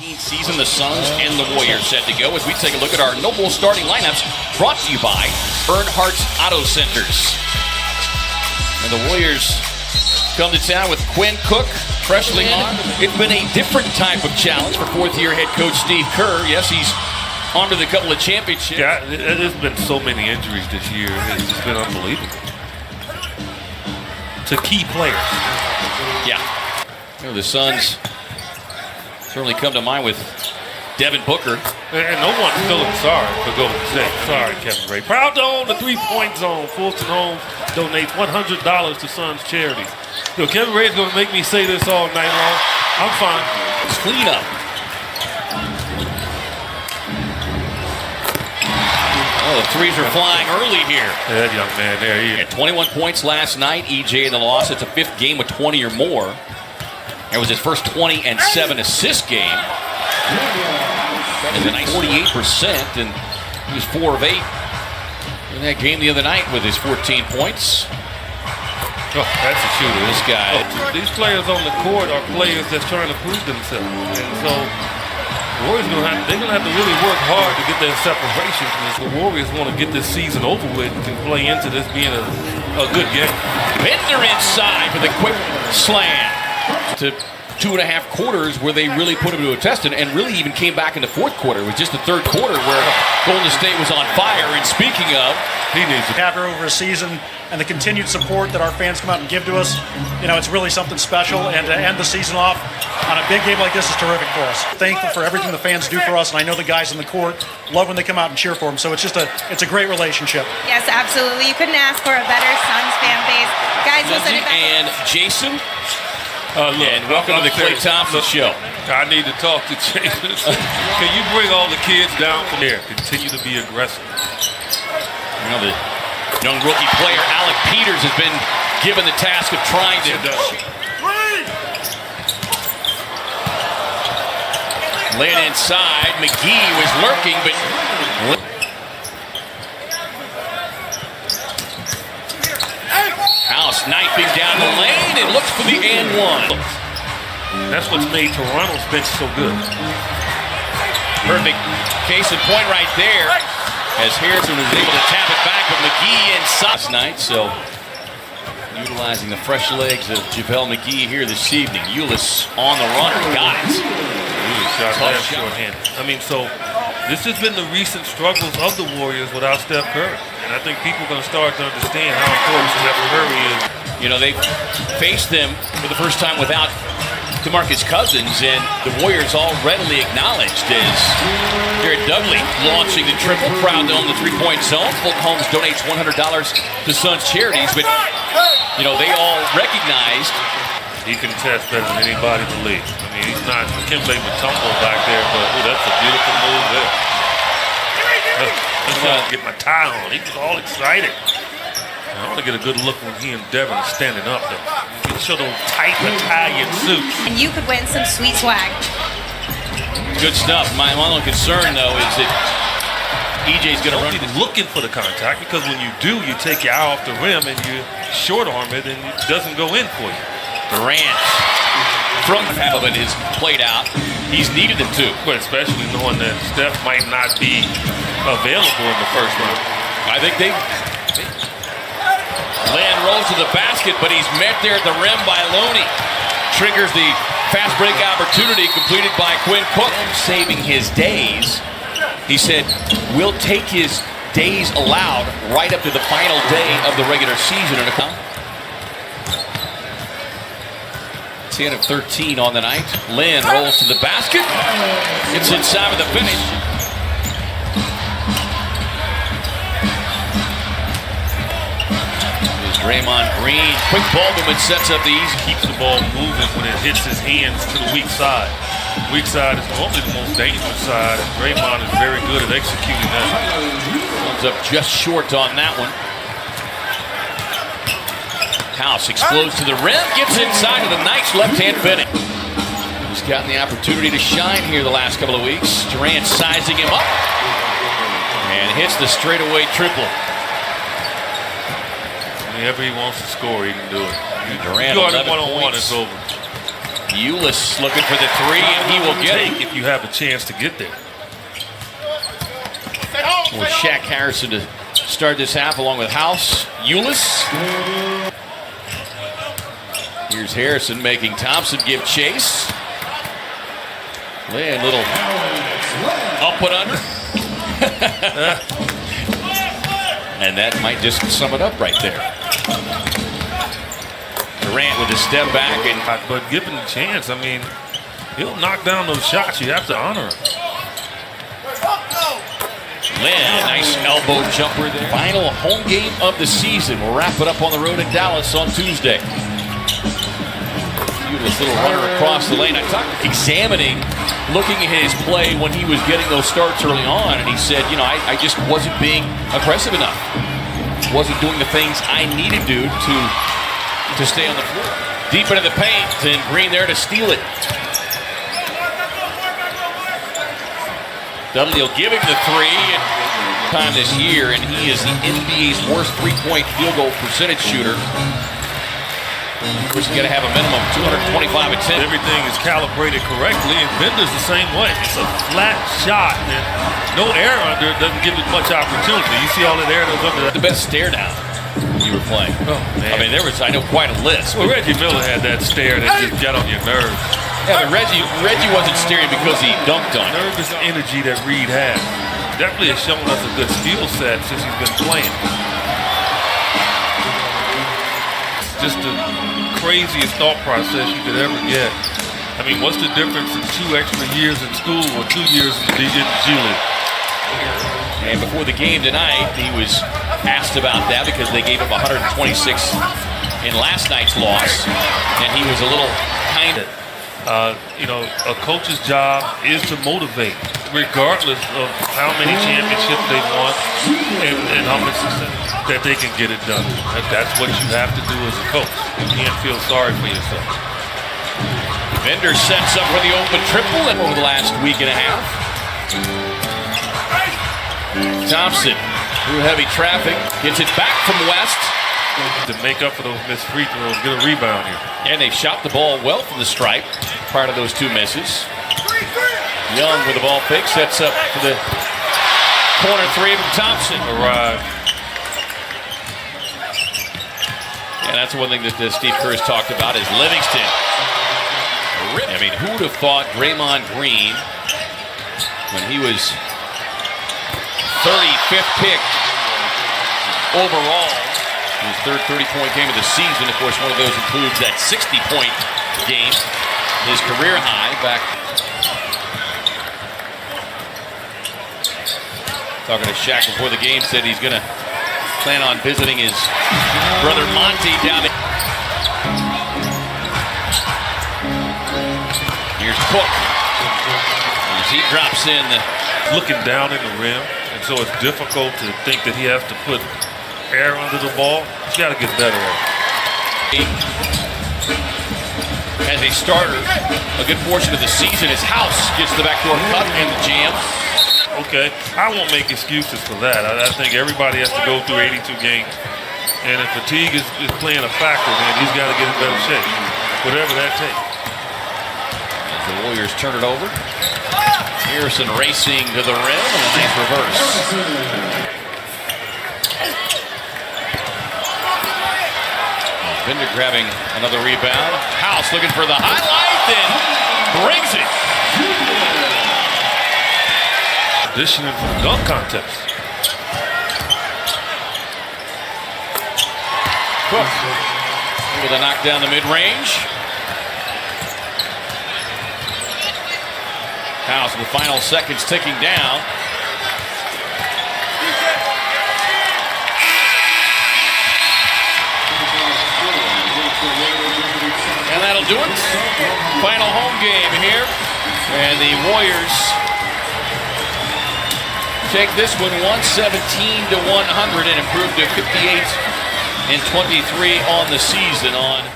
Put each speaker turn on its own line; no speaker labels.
Season, the Suns and the Warriors set to go as we take a look at our Noble starting lineups brought to you by Earnhardt's Auto Centers. And the Warriors come to town with Quinn Cook freshly on. It's been a different type of challenge for fourth-year head coach Steve Kerr. Yes, he's on to the couple of championships.
Yeah, there's been so many injuries this year. It's just been unbelievable. To key players.
Yeah. You know, the Suns certainly come to mind with Devin Booker.
And no one's feeling sorry for Golden State. Sorry, Kevin Ray. Proud to own the three-point zone. Fulton Homes donates $100 to Suns charities. You know, Kevin Ray's going to make me say this all night long. I'm fine.
Clean up. Oh, the threes are flying early here.
Yeah, that young man there.
He had 21 points last night. EJ in the loss. It's a fifth game with 20 or more. It was his first 20 and 7 assist game. And a nice 48%, and he was 4 of 8 in that game the other night with his 14 points.
Oh, that's a shooter.
This guy.
These players on the court are players that's trying to prove themselves. And so the Warriors they're going to have to really work hard to get their separation from this. The Warriors want to get this season over with and play into this being a good game.
Bender inside for the quick slam. To 2.5 quarters where they really put him to a test and really even came back in the fourth quarter. It was just the third quarter where Golden State was on fire. And speaking of,
he needs to have her over a season and the continued support that our fans come out and give to us. You know, it's really something special, and to end the season off on a big game like this is terrific for us. Thankful for everything the fans do for us, and I know the guys on the court love when they come out and cheer for them. So it's a great relationship.
Yes, absolutely. You couldn't ask for a better Suns fan base. Guys, we'll send it back.
And Jason. And welcome to the Klay Thompson Show.
I need to talk to Jason. Can you bring all the kids down from there? Continue to be aggressive.
You know, the young rookie player, Alec Peters, has been given the task of trying to lay it inside. McGee was lurking, but House knifing down the lane and looks for the and one.
That's what's made Toronto's bench so good.
Perfect case in point right there as Harrison was able to tap it back with McGee inside last night. So utilizing the fresh legs of JaVale McGee here this evening. Ulis on the runner. Got it.
Shot shorthanded. I mean, so this has been the recent struggles of the Warriors without Steph Curry. And I think people are going to start to understand how important Steph Curry is.
You know, they faced them for the first time without DeMarcus Cousins, and the Warriors all readily acknowledged as Jared Dudley launching the triple. Proud to own the three-point zone. Fulton Homes donates $100 to Suns charities, but, you know, they all recognized
he can test better than anybody in the league. I mean, he's not Kimbe Mutombo back there, but ooh, that's a beautiful move there. I'm trying to get my tie on. He was all excited. I want to get a good look when he and Devin are standing up there. You show those tight Italian suits.
And you could win some sweet swag.
Good stuff. My only concern, though, is that EJ's going to run.
Looking for the contact, because when you do, you take your eye off the rim and you short arm it and it doesn't go in for you.
Durant from half of it is played out. He's needed it too.
But especially knowing that Steph might not be available in the first round.
I think Land rolls to the basket, but he's met there at the rim by Looney. Triggers the fast break opportunity completed by Quinn Cook. Saving his days. He said, we'll take his days allowed right up to the final day of the regular season. 10 of 13 on the night. Lynn rolls to the basket. Gets inside with the finish. Here's Draymond Green. Quick ball movement sets up the easy.
Keeps the ball moving when it hits his hands to the weak side. Weak side is normally the most dangerous side, and Draymond is very good at executing that.
Comes up just short on that one. House explodes to the rim, gets inside with a nice left-hand finish. He's gotten the opportunity to shine here the last couple of weeks. Durant sizing him up and hits the straightaway triple.
Whenever he wants to score, he can do it.
Durant,
you got him one-on-one, it's over.
Ulis looking for the three, and he will get it.
If you have a chance to get there.
With Shaq Harrison to start this half along with House. Ulis. Here's Harrison making Thompson give chase. Lynn, little up and under. And that might just sum it up right there. Durant with a step back.
But given the chance, I mean, he'll knock down those shots. You have to honor him.
Lynn, nice elbow jumper there. Final home game of the season. We'll wrap it up on the road in Dallas on Tuesday. This little runner across the lane. I talked looking at his play when he was getting those starts early on, and he said, you know, I just wasn't being aggressive enough. Wasn't doing the things I needed to stay on the floor. Deep into the paint, and Green there to steal it. Dudley will give him the three time this year, and he is the NBA's worst three-point field goal percentage shooter. Of course, you got to have a minimum of 225 attempts.
Everything is calibrated correctly, and Bender's the same way. It's a flat shot, and no air under it doesn't give it much opportunity. You see all that air that was under that.
The best stare down you were playing.
Oh, man.
I mean, there was, I know, quite a list.
Well, Reggie Miller had that stare that just got on your nerves.
Yeah, but Reggie wasn't staring because he dunked on it.
Nervous energy that Reed had. Definitely has shown us a good skill set since he's been playing. Just the craziest thought process you could ever get. I mean, what's the difference in 2 extra years in school or 2 years in the G League?
And before the game tonight, he was asked about that because they gave him 126 in last night's loss, and he was a little kind of.
You know, a coach's job is to motivate, regardless of how many championships they want and how much success that they can get it done. That's what you have to do as a coach. You can't feel sorry for yourself.
Bender sets up for the open triple and over the last week and a half. Thompson, through heavy traffic, gets it back from West.
To make up for those missed free throws, get a rebound here.
And they shot the ball well from the stripe prior to those 2 misses. Young with the ball fake, sets up for the corner three from Thompson.
Arrived.
And that's one thing that Steve Kerr's talked about is Livingston. I mean, who would have thought Draymond Green, when he was 35th pick overall, his third 30-point game of the season. Of course, one of those includes that 60-point game, his career high back. Talking to Shaq before the game, said he's going to plan on visiting his brother Monty down there. Here's Cook. As he drops in.
Looking down in the rim, and so it's difficult to think that he has to put air under the ball. He's got to get better at it.
As a starter, a good portion of the season, his House gets the backdoor cut and the jam.
Okay, I won't make excuses for that. I think everybody has to go through 82 games. And if fatigue is playing a factor, then he's got to get in better shape, whatever that takes.
As the Warriors turn it over, Harrison racing to the rim, and a nice reverse. Bender grabbing another rebound. House looking for the highlight and brings it.
Auditioning for the dunk contest.
Cook able to knock down the mid-range. House with the final seconds ticking down. And that'll do it. Final home game here. And the Warriors take this one 117-100 and improve to 58-23 on the season on